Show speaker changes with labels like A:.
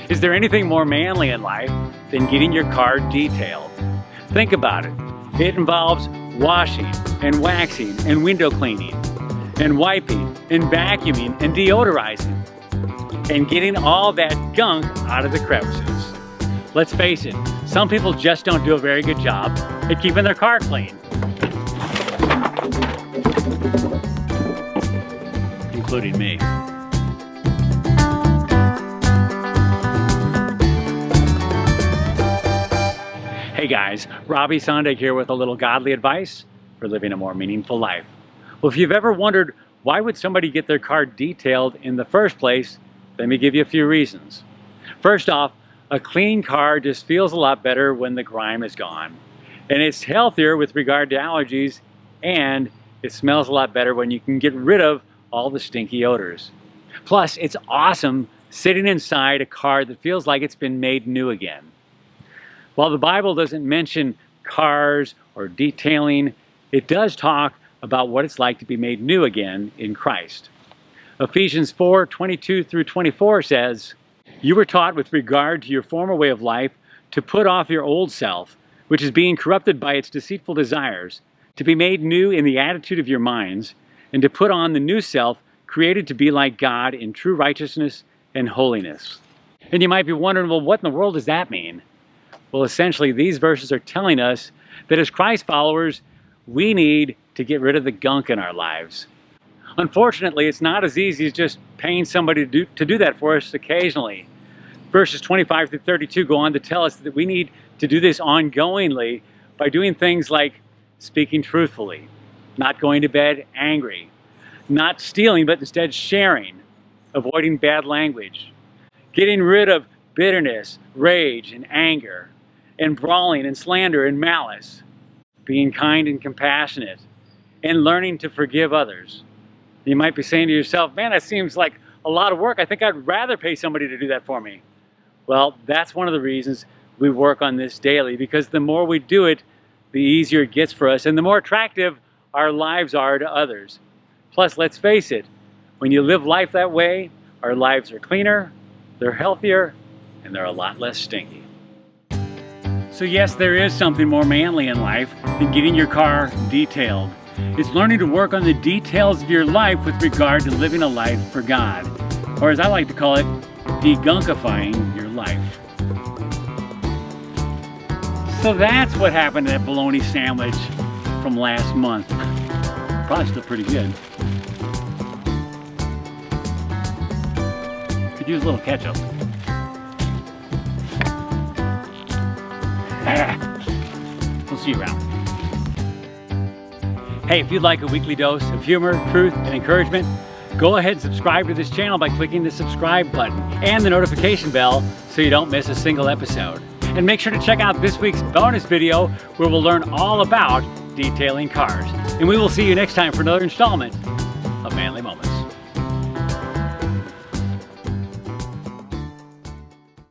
A: Is there anything more manly in life than getting your car detailed? Think about it. It involves washing and waxing and window cleaning and wiping and vacuuming and deodorizing and getting all that gunk out of the crevices. Let's face it, some people just don't do a very good job at keeping their car clean, including me. Hey guys, Robbie Sondag here with a little godly advice for living a more meaningful life. Well, if you've ever wondered why would somebody get their car detailed in the first place, let me give you a few reasons. First off, a clean car just feels a lot better when the grime is gone. And it's healthier with regard to allergies, and it smells a lot better when you can get rid of all the stinky odors. Plus, it's awesome sitting inside a car that feels like it's been made new again. While the Bible doesn't mention cars or detailing, it does talk about what it's like to be made new again in Christ. Ephesians 4:22 through 24 says, "You were taught with regard to your former way of life to put off your old self, which is being corrupted by its deceitful desires, to be made new in the attitude of your minds, and to put on the new self, created to be like God in true righteousness and holiness." And you might be wondering, well, what in the world does that mean? Well, essentially, these verses are telling us that as Christ followers, we need to get rid of the gunk in our lives. Unfortunately, it's not as easy as just paying somebody to do that for us occasionally. Verses 25 through 32 go on to tell us that we need to do this ongoingly by doing things like speaking truthfully, not going to bed angry, not stealing but instead sharing, avoiding bad language, getting rid of bitterness, rage, and anger, and brawling and slander and malice, being kind and compassionate, and learning to forgive others. You might be saying to yourself, man, that seems like a lot of work. I think I'd rather pay somebody to do that for me. Well, that's one of the reasons we work on this daily, because the more we do it, the easier it gets for us and the more attractive our lives are to others. Plus, let's face it, when you live life that way, our lives are cleaner, they're healthier, and they're a lot less stinky. So yes, there is something more manly in life than getting your car detailed. It's learning to work on the details of your life with regard to living a life for God. Or as I like to call it, degunkifying your life. So that's what happened to that bologna sandwich from last month. Probably still pretty good. Could use a little ketchup. We'll see you around. Hey, if you'd like a weekly dose of humor, truth, and encouragement, go ahead and subscribe to this channel by clicking the subscribe button and the notification bell so you don't miss a single episode. And make sure to check out this week's bonus video where we'll learn all about detailing cars. And we will see you next time for another installment of Manly Moments.